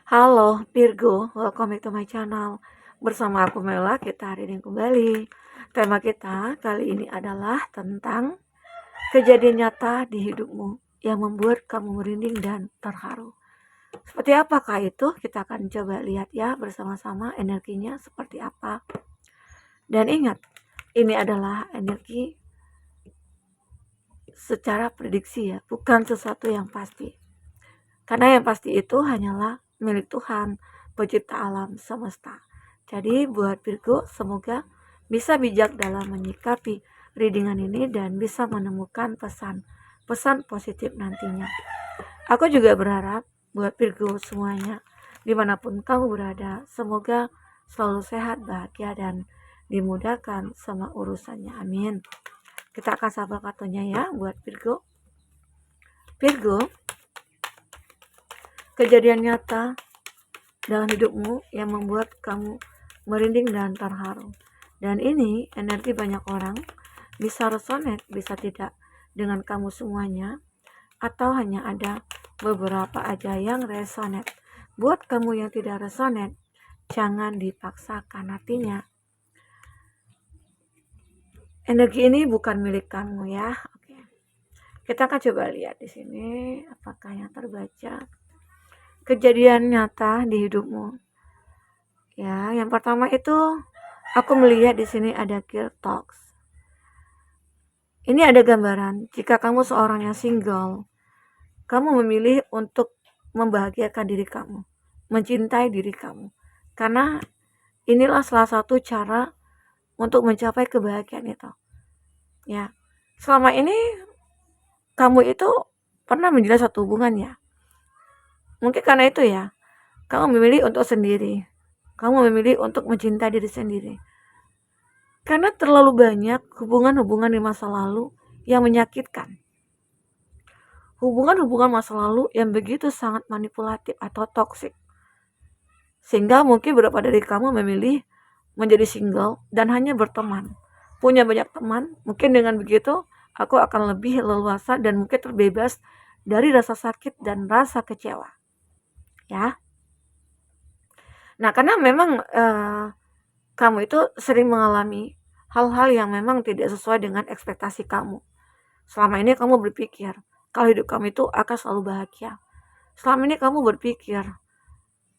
Halo Virgo, welcome back to my channel. Bersama aku Mela, kita reading kembali. Tema kita kali ini adalah tentang kejadian nyata di hidupmu yang membuat kamu merinding dan terharu. Seperti apakah itu? Kita akan coba lihat ya bersama-sama energinya seperti apa. Dan ingat, ini adalah energi secara prediksi ya, bukan sesuatu yang pasti. Karena yang pasti itu hanyalah milik Tuhan, pencipta alam semesta. Jadi buat Virgo, semoga bisa bijak dalam menyikapi readingan ini dan bisa menemukan pesan positif nantinya. Aku juga berharap buat Virgo semuanya, dimanapun kamu berada, semoga selalu sehat, bahagia, dan dimudahkan sama urusannya. Amin. Kita akan sabar kartunya ya buat Virgo. Virgo, kejadian nyata dalam hidupmu yang membuat kamu merinding dan terharu. Dan ini energi banyak orang, bisa resonate, bisa tidak dengan kamu semuanya, atau hanya ada beberapa aja yang resonate. Buat kamu yang tidak resonate, jangan dipaksakan. Artinya, energi ini bukan milik kamu ya. Oke. Kita akan coba lihat di sini apakah yang terbaca. Kejadian nyata di hidupmu. Ya, yang pertama itu aku melihat di sini ada Gear Talks. Ini ada gambaran jika kamu seorang yang single, kamu memilih untuk membahagiakan diri kamu, mencintai diri kamu. Karena inilah salah satu cara untuk mencapai kebahagiaan itu. Ya. Selama ini kamu itu pernah menjalin satu hubungan ya. Mungkin karena itu ya, kamu memilih untuk sendiri. Kamu memilih untuk mencintai diri sendiri. Karena terlalu banyak hubungan-hubungan di masa lalu yang menyakitkan. Hubungan-hubungan masa lalu yang begitu sangat manipulatif atau toksik. Sehingga mungkin beberapa dari kamu memilih menjadi single dan hanya berteman. Punya banyak teman, mungkin dengan begitu aku akan lebih leluasa dan mungkin terbebas dari rasa sakit dan rasa kecewa. Ya. Nah, karena memang kamu itu sering mengalami hal-hal yang memang tidak sesuai dengan ekspektasi kamu. Selama ini kamu berpikir kalau hidup kamu itu akan selalu bahagia. Selama ini kamu berpikir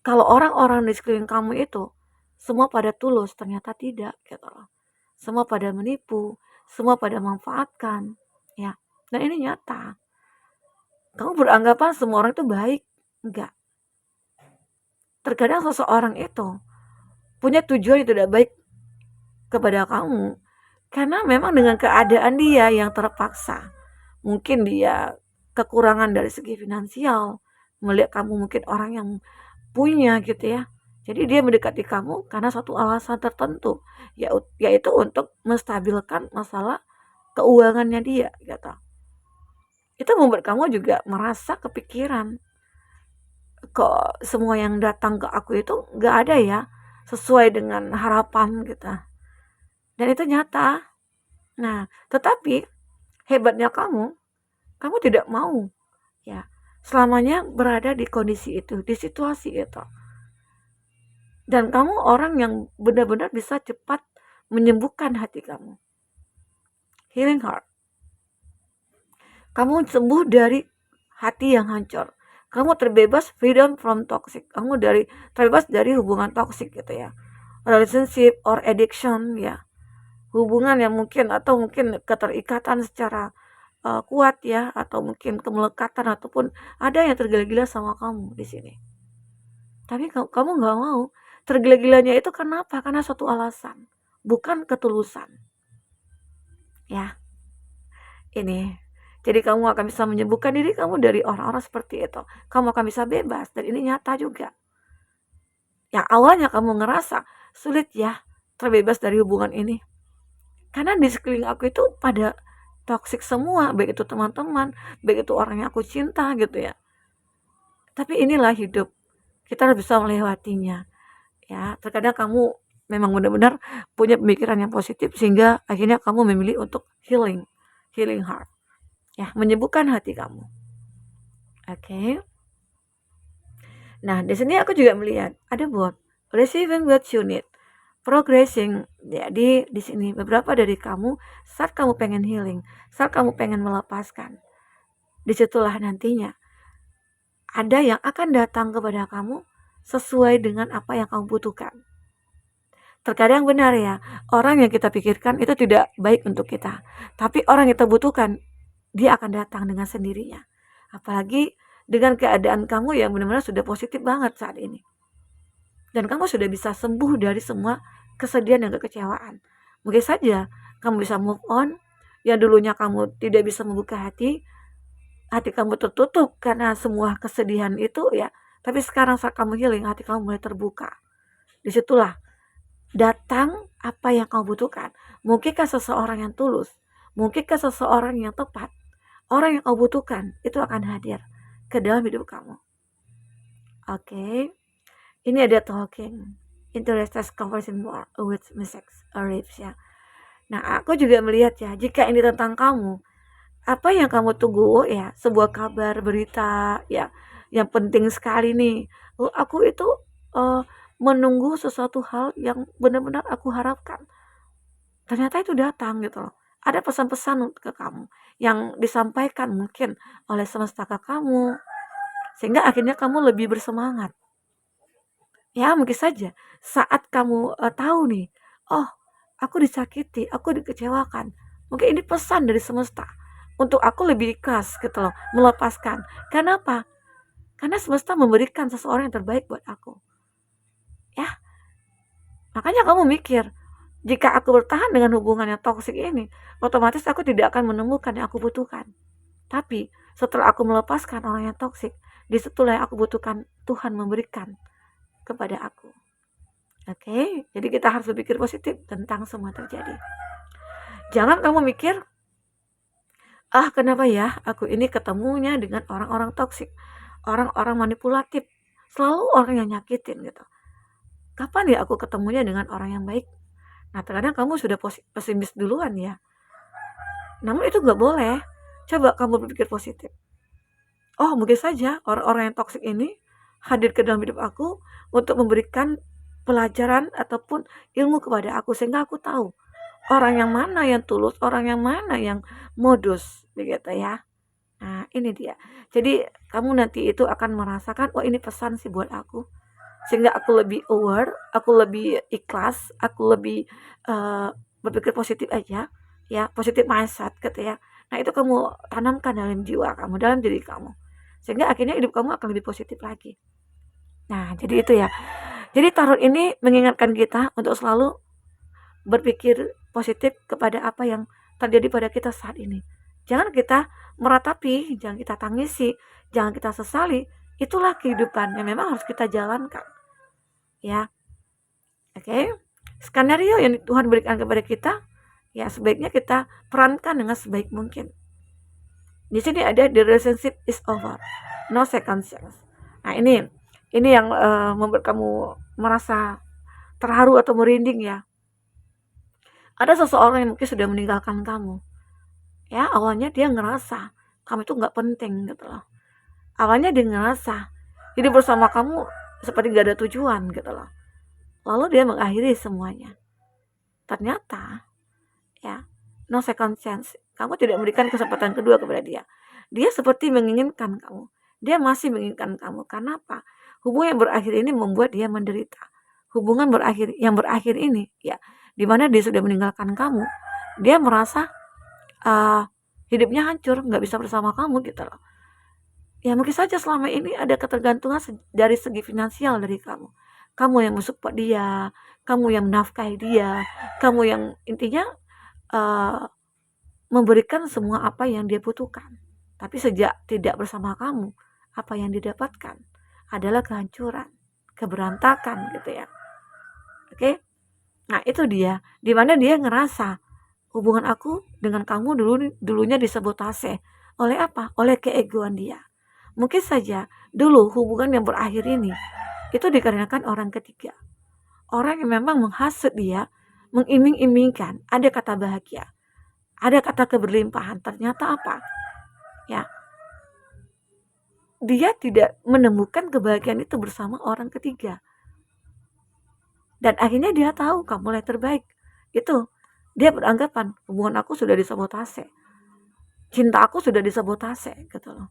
kalau orang-orang di sekeliling kamu itu semua pada tulus, ternyata tidak gitu loh. Semua pada menipu, semua pada memanfaatkan, ya. Dan ini nyata. Kamu beranggapan semua orang itu baik, enggak. Terkadang seseorang itu punya tujuan yang tidak baik kepada kamu karena memang dengan keadaan dia yang terpaksa. Mungkin dia kekurangan dari segi finansial, melihat kamu mungkin orang yang punya gitu ya. Jadi dia mendekati kamu karena satu alasan tertentu, yaitu untuk menstabilkan masalah keuangannya dia gitu. Itu membuat kamu juga merasa kepikiran, kok semua yang datang ke aku itu nggak ada ya sesuai dengan harapan gitu. Dan itu nyata. Nah, tetapi hebatnya kamu tidak mau ya selamanya berada di kondisi itu, di situasi itu. Dan kamu orang yang benar-benar bisa cepat menyembuhkan hati kamu. Healing heart. Kamu sembuh dari hati yang hancur. Kamu terbebas, freedom from toxic. Kamu terbebas dari hubungan toxic gitu ya. Relationship or addiction ya. Hubungan yang mungkin atau mungkin keterikatan secara kuat ya, atau mungkin kemelekatan ataupun ada yang tergila-gila sama kamu di sini. Tapi kamu nggak mau. Tergila-gilanya itu kenapa? Karena suatu alasan, bukan ketulusan. Ya, ini. Jadi kamu akan bisa menyembuhkan diri kamu dari orang-orang seperti itu. Kamu akan bisa bebas dan ini nyata juga. Yang awalnya kamu ngerasa sulit ya terbebas dari hubungan ini. Karena di sekeliling aku itu pada toksik semua, baik itu teman-teman, baik itu orang yang aku cinta gitu ya. Tapi inilah hidup. Kita harus bisa melewatinya. Ya, terkadang kamu memang benar-benar punya pemikiran yang positif sehingga akhirnya kamu memilih untuk healing heart. Ya, menyembuhkan hati kamu. Oke. Nah, di sini aku juga melihat ada both receiving what you need, progressing. Jadi di sini beberapa dari kamu saat kamu pengen healing, saat kamu pengen melepaskan, disitulah nantinya ada yang akan datang kepada kamu sesuai dengan apa yang kamu butuhkan. Terkadang benar ya, orang yang kita pikirkan itu tidak baik untuk kita. Tapi orang yang kita butuhkan, dia akan datang dengan sendirinya. Apalagi dengan keadaan kamu yang benar-benar sudah positif banget saat ini. Dan kamu sudah bisa sembuh dari semua kesedihan dan kekecewaan. Mungkin saja kamu bisa move on, yang dulunya kamu tidak bisa membuka hati kamu tertutup karena semua kesedihan itu ya. Tapi sekarang saat kamu healing, hati kamu mulai terbuka. Disitulah datang apa yang kamu butuhkan. Mungkinkah seseorang yang tulus, mungkinkah seseorang yang tepat, orang yang kamu butuhkan itu akan hadir ke dalam hidup kamu. Oke, ini ada talking, interested conversing more with mistakes arrives ya. Nah, aku juga melihat ya, jika ini tentang kamu, apa yang kamu tunggu ya, sebuah kabar, berita ya, yang penting sekali nih. Aku itu menunggu sesuatu hal yang benar-benar aku harapkan. Ternyata itu datang gitu loh. Ada pesan-pesan ke kamu yang disampaikan mungkin oleh semesta ke kamu, sehingga akhirnya kamu lebih bersemangat. Ya mungkin saja saat kamu tahu nih, oh aku disakiti, aku dikecewakan. Mungkin ini pesan dari semesta untuk aku lebih ikhlas gitu loh, melepaskan. Kenapa? Karena semesta memberikan seseorang yang terbaik buat aku. Ya, makanya kamu mikir, jika aku bertahan dengan hubungan yang toksik ini, otomatis aku tidak akan menemukan yang aku butuhkan. Tapi setelah aku melepaskan orang yang toksik, disitulah yang aku butuhkan Tuhan memberikan kepada aku. Oke, jadi kita harus berpikir positif tentang semua terjadi. Jangan kamu mikir, kenapa ya aku ini ketemunya dengan orang-orang toksik, orang-orang manipulatif, selalu orang yang nyakitin gitu. Kapan ya aku ketemunya dengan orang yang baik? Nah, terkadang kamu sudah pesimis duluan ya. Namun itu nggak boleh. Coba kamu berpikir positif. Oh, mungkin saja orang-orang yang toksik ini hadir ke dalam hidup aku untuk memberikan pelajaran ataupun ilmu kepada aku, sehingga aku tahu orang yang mana yang tulus, orang yang mana yang modus, begitu ya. Nah, ini dia. Jadi kamu nanti itu akan merasakan, oh ini pesan sih buat aku. Sehingga aku lebih aware, aku lebih ikhlas, aku lebih berpikir positif aja, ya, positif mindset gitu ya. Nah, itu kamu tanamkan dalam jiwa kamu, dalam diri kamu. Sehingga akhirnya hidup kamu akan lebih positif lagi. Nah, jadi itu ya. Jadi tarot ini mengingatkan kita untuk selalu berpikir positif kepada apa yang terjadi pada kita saat ini. Jangan kita meratapi, jangan kita tangisi, jangan kita sesali. Itulah kehidupan yang memang harus kita jalankan. Ya. Oke. Skenario yang Tuhan berikan kepada kita, ya sebaiknya kita perankan dengan sebaik mungkin. Di sini ada the relationship is over, no second chance. Nah ini yang membuat kamu merasa terharu atau merinding ya. Ada seseorang yang mungkin sudah meninggalkan kamu. Ya awalnya dia ngerasa kamu itu nggak penting gitu loh. Awalnya dia ngerasa hidup bersama kamu seperti gak ada tujuan gitu loh. Lalu dia mengakhiri semuanya. Ternyata ya no second chance, kamu tidak memberikan kesempatan kedua kepada dia. Dia seperti menginginkan kamu, dia masih menginginkan kamu. Karena apa? Hubungan yang berakhir ini membuat dia menderita. Hubungan yang berakhir ini ya, dimana dia sudah meninggalkan kamu, dia merasa hidupnya hancur, nggak bisa bersama kamu gitu loh. Ya mungkin saja selama ini ada ketergantungan dari segi finansial dari kamu. Kamu yang mensupport dia, kamu yang menafkahi dia, kamu yang intinya memberikan semua apa yang dia butuhkan. Tapi sejak tidak bersama kamu, apa yang didapatkan adalah kehancuran, keberantakan gitu ya. Oke? Nah, itu dia. Dimana dia ngerasa hubungan aku dengan kamu dulunya disabotase. Oleh apa? Oleh keegoan dia. Mungkin saja dulu hubungan yang berakhir ini itu dikarenakan orang ketiga. Orang yang memang menghasut dia, mengiming-imingkan ada kata bahagia, ada kata keberlimpahan. Ternyata apa? Ya, dia tidak menemukan kebahagiaan itu bersama orang ketiga. Dan akhirnya dia tahu kamu yang terbaik. Itu, dia beranggapan hubungan aku sudah disabotase. Cinta aku sudah disabotase gitu loh.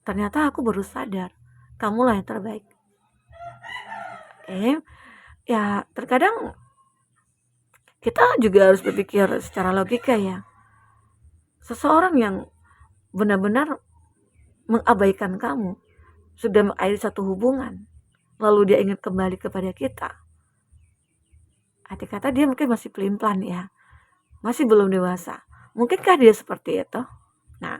Ternyata aku baru sadar, kamulah yang terbaik. Ya terkadang kita juga harus berpikir secara logika ya. Seseorang yang benar-benar mengabaikan kamu, sudah mengakhiri satu hubungan, lalu dia ingin kembali kepada kita. Arti kata dia mungkin masih pelin-pelan ya, masih belum dewasa. Mungkinkah dia seperti itu? Nah,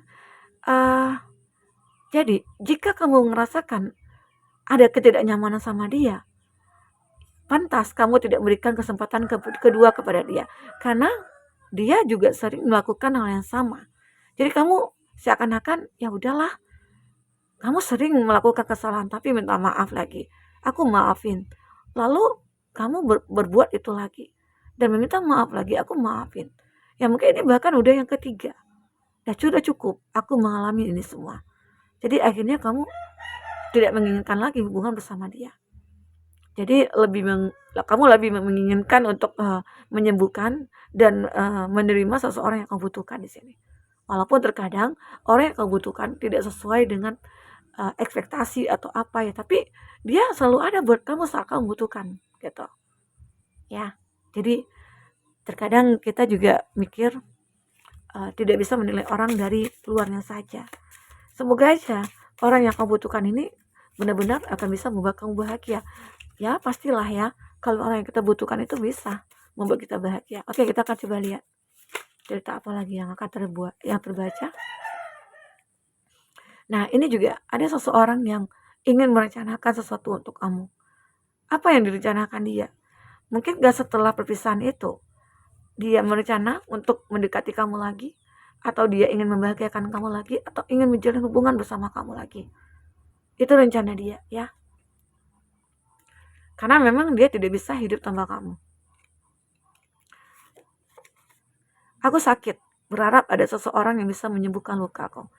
jadi jika kamu merasakan ada ketidaknyamanan sama dia, pantas kamu tidak memberikan kesempatan kedua kepada dia, karena dia juga sering melakukan hal yang sama. Jadi kamu seakan-akan ya udahlah, kamu sering melakukan kesalahan tapi minta maaf lagi, aku maafin, lalu kamu berbuat itu lagi dan meminta maaf lagi, aku maafin. Ya mungkin ini bahkan udah yang ketiga. Ya sudah cukup, aku mengalami ini semua. Jadi akhirnya kamu tidak menginginkan lagi hubungan bersama dia. Jadi kamu lebih menginginkan untuk menyembuhkan dan menerima seseorang yang kamu butuhkan di sini. Walaupun terkadang orang yang kamu butuhkan tidak sesuai dengan ekspektasi atau apa ya, tapi dia selalu ada buat kamu saat kamu butuhkan gitu ya. Jadi terkadang kita juga mikir tidak bisa menilai orang dari luarnya saja. Semoga aja orang yang kamu butuhkan ini benar-benar akan bisa membuat kamu bahagia. Ya pastilah ya, kalau orang yang kita butuhkan itu bisa membuat kita bahagia. Oke, kita akan coba lihat cerita apa lagi yang akan terbaca. Nah, ini juga ada seseorang yang ingin merencanakan sesuatu untuk kamu. Apa yang direncanakan dia? Mungkin gak setelah perpisahan itu, dia merencana untuk mendekati kamu lagi, atau dia ingin membahagiakan kamu lagi, atau ingin menjalin hubungan bersama kamu lagi. Itu rencana dia, ya. Karena memang dia tidak bisa hidup tanpa kamu. Aku sakit, berharap ada seseorang yang bisa menyembuhkan lukaku.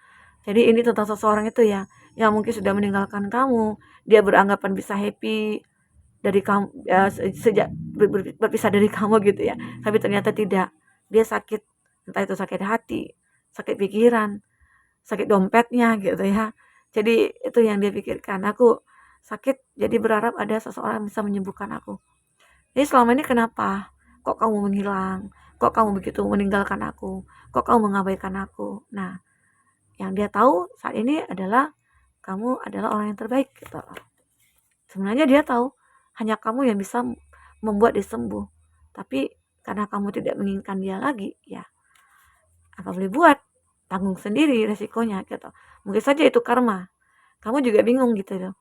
Jadi ini tentang seseorang itu ya, yang mungkin sudah meninggalkan kamu, dia beranggapan bisa happy dari kamu ya, sejak berpisah dari kamu gitu ya, tapi ternyata tidak. Dia sakit, entah itu sakit hati, sakit pikiran, sakit dompetnya gitu ya. Jadi itu yang dia pikirkan, aku sakit jadi berharap ada seseorang yang bisa menyembuhkan aku. Jadi selama ini kenapa kok kamu menghilang, kok kamu begitu meninggalkan aku, kok kamu mengabaikan aku. Nah, yang dia tahu saat ini adalah kamu adalah orang yang terbaik gitu. Sebenarnya dia tahu hanya kamu yang bisa membuat dia sembuh, tapi karena kamu tidak menginginkan dia lagi, ya apa boleh buat, tanggung sendiri resikonya gitu. Mungkin saja itu karma, kamu juga bingung gitu loh,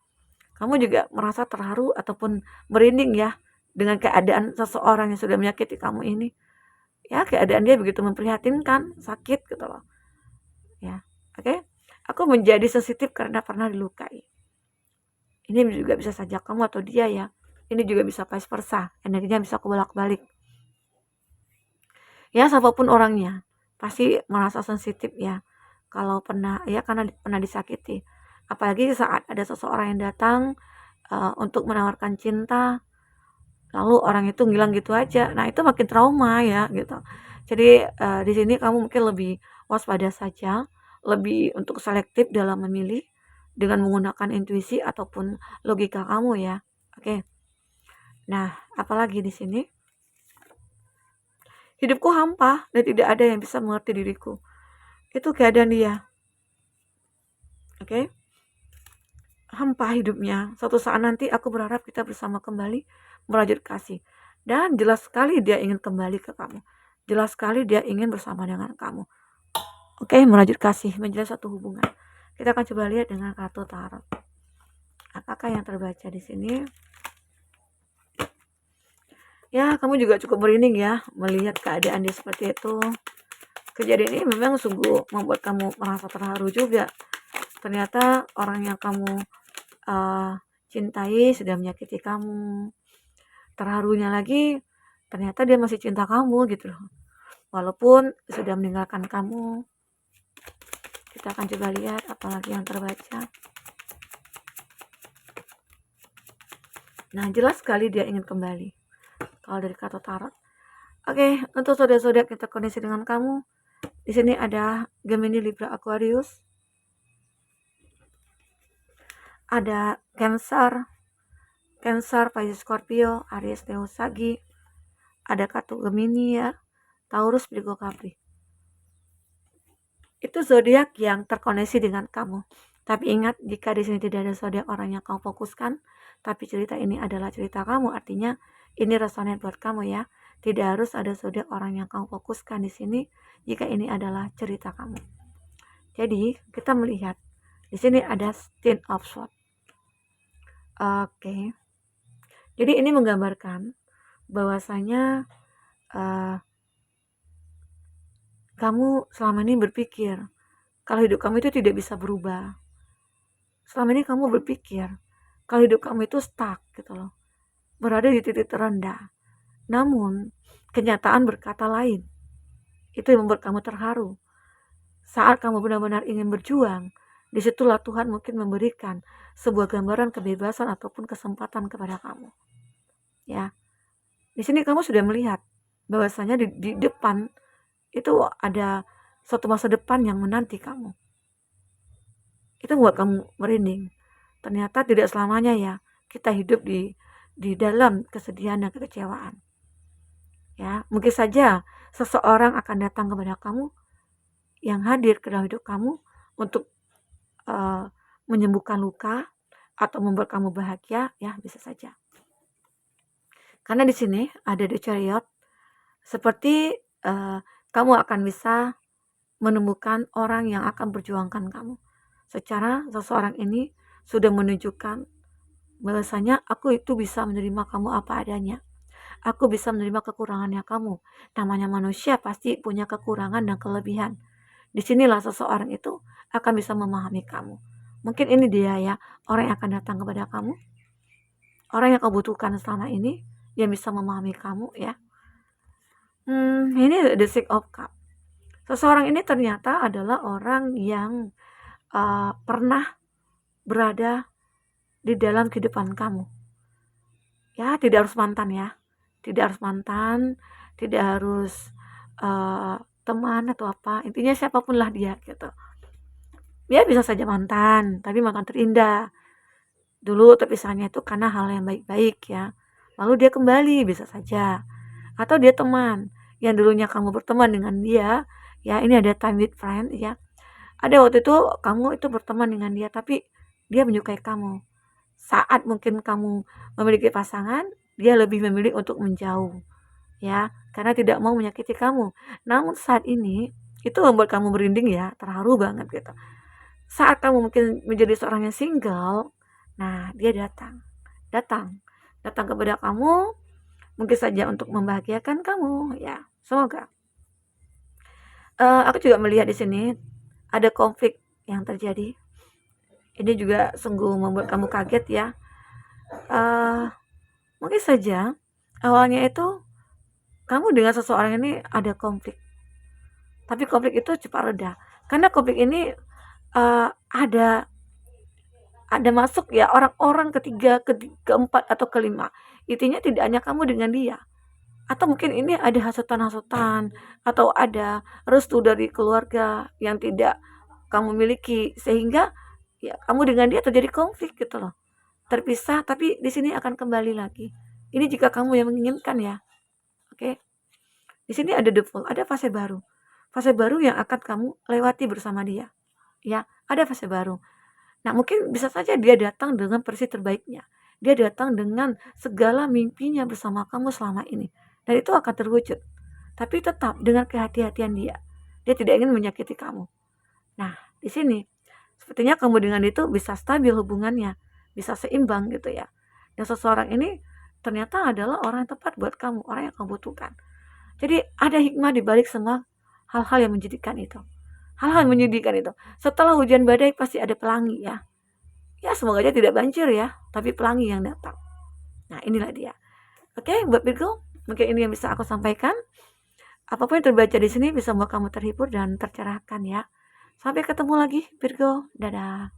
kamu juga merasa terharu ataupun merinding ya dengan keadaan seseorang yang sudah menyakiti kamu ini. Ya keadaan dia begitu memprihatinkan, sakit gitu loh ya. Oke, aku menjadi sensitif karena pernah dilukai. Ini juga bisa saja kamu atau dia ya. Ini juga bisa vice versa, energinya bisa kebolak-balik. Ya siapapun orangnya pasti merasa sensitif ya kalau pernah ya, karena pernah disakiti. Apalagi saat ada seseorang yang datang untuk menawarkan cinta, lalu orang itu ngilang gitu aja. Nah itu makin trauma ya gitu. Jadi di sini kamu mungkin lebih waspada saja, lebih untuk selektif dalam memilih dengan menggunakan intuisi ataupun logika kamu ya. Oke. Nah, apalagi di sini? Hidupku hampa dan tidak ada yang bisa mengerti diriku. Itu keadaan dia. Oke. Hampa hidupnya. Suatu saat nanti aku berharap kita bersama kembali merajut kasih. Dan jelas sekali dia ingin kembali ke kamu. Jelas sekali dia ingin bersama dengan kamu. Oke, merajut kasih, menjalin satu hubungan. Kita akan coba lihat dengan kartu tarot. Apakah yang terbaca di sini? Ya, kamu juga cukup merinding ya melihat keadaan dia seperti itu. Kejadian ini memang sungguh membuat kamu merasa terharu juga. Ternyata orang yang kamu cintai sudah menyakiti kamu. Terharunya lagi, ternyata dia masih cinta kamu gitu loh. Walaupun sudah meninggalkan kamu. Kita kita akan coba lihat apalagi yang terbaca. Nah, jelas sekali dia ingin kembali kalau dari kartu tarot. Oke, untuk zodiak-zodiak yang terkoneksi dengan kamu, di sini ada Gemini, Libra, Aquarius, ada Cancer, Pisces, Scorpio, Aries, Leo, Sagi, ada kartu Gemini ya, Taurus, Virgo, Capri. Itu zodiak yang terkoneksi dengan kamu. Tapi ingat, jika di sini tidak ada zodiak orang yang kamu fokuskan, tapi cerita ini adalah cerita kamu, artinya ini resonate buat kamu ya. Tidak harus ada zodiak orang yang kamu fokuskan di sini jika ini adalah cerita kamu. Jadi, kita melihat di sini ada Ten of Swords. Oke. Jadi ini menggambarkan bahwasanya kamu selama ini berpikir kalau hidup kamu itu tidak bisa berubah. Selama ini kamu berpikir kalau hidup kamu itu stuck gitu loh, berada di titik terendah. Namun kenyataan berkata lain. Itu yang membuat kamu terharu. Saat kamu benar-benar ingin berjuang, disitulah Tuhan mungkin memberikan sebuah gambaran kebebasan ataupun kesempatan kepada kamu. Ya, di sini kamu sudah melihat bahwasanya di depan itu ada suatu masa depan yang menanti kamu. Itu membuat kamu merinding. Ternyata tidak selamanya ya kita hidup di dalam kesedihan dan kekecewaan. Ya, mungkin saja seseorang akan datang kepada kamu yang hadir ke dalam hidup kamu untuk menyembuhkan luka atau membuat kamu bahagia, ya bisa saja. Karena di sini ada The Chariot, seperti kamu akan bisa menemukan orang yang akan berjuangkan kamu. Secara seseorang ini sudah menunjukkan bahwasanya aku itu bisa menerima kamu apa adanya. Aku bisa menerima kekurangannya kamu. Namanya manusia pasti punya kekurangan dan kelebihan. Disinilah seseorang itu akan bisa memahami kamu. Mungkin ini dia ya, orang yang akan datang kepada kamu. Orang yang kau butuhkan selama ini, yang bisa memahami kamu ya. Ini the Six of Cups. Seseorang ini ternyata adalah orang yang pernah berada di dalam kehidupan kamu. Ya, tidak harus mantan ya. Tidak harus mantan, tidak harus teman atau apa. Intinya siapapun lah dia gitu. Dia bisa saja mantan, tapi mantan terindah. Dulu terpisahnya itu karena hal yang baik-baik ya. Lalu dia kembali, bisa saja. Atau dia teman, yang dulunya kamu berteman dengan dia, ya ini ada time with friend ya. Ada waktu itu kamu itu berteman dengan dia, tapi dia menyukai kamu. Saat mungkin kamu memiliki pasangan, dia lebih memilih untuk menjauh. Ya, karena tidak mau menyakiti kamu. Namun saat ini, itu membuat kamu merinding ya, terharu banget gitu. Saat kamu mungkin menjadi seorang yang single, nah dia datang kepada kamu, mungkin saja untuk membahagiakan kamu ya. Semoga. Aku juga melihat di sini ada konflik yang terjadi. Ini juga sungguh membuat kamu kaget ya. Mungkin saja awalnya itu kamu dengan seseorang ini ada konflik, tapi konflik itu cepat reda karena konflik ini ada masuk ya orang-orang ketiga, keempat atau kelima. Intinya tidak hanya kamu dengan dia, atau mungkin ini ada hasutan-hasutan atau ada restu dari keluarga yang tidak kamu miliki, sehingga ya kamu dengan dia terjadi konflik gitu loh, terpisah, tapi di sini akan kembali lagi. Ini jika kamu yang menginginkan ya. Oke. Di sini ada default, ada fase baru yang akan kamu lewati bersama dia. Ya, ada fase baru. Nah, mungkin bisa saja dia datang dengan versi terbaiknya. Dia datang dengan segala mimpinya bersama kamu selama ini. Dan itu akan terwujud. Tapi tetap dengan kehati-hatian dia. Dia tidak ingin menyakiti kamu. Nah, di sini sepertinya kamu dengan itu bisa stabil hubungannya, bisa seimbang gitu ya. Dan seseorang ini ternyata adalah orang yang tepat buat kamu, orang yang kamu butuhkan. Jadi ada hikmah di balik semua hal-hal yang menyedihkan itu. Hal-hal yang menyedihkan itu. Setelah hujan badai pasti ada pelangi ya. Ya semoga aja tidak banjir ya, tapi pelangi yang datang. Nah inilah dia. Oke, buat Virgo, mungkin ini yang bisa aku sampaikan. Apapun yang terbaca di sini bisa membuat kamu terhibur dan tercerahkan ya. Sampai ketemu lagi Virgo, dadah.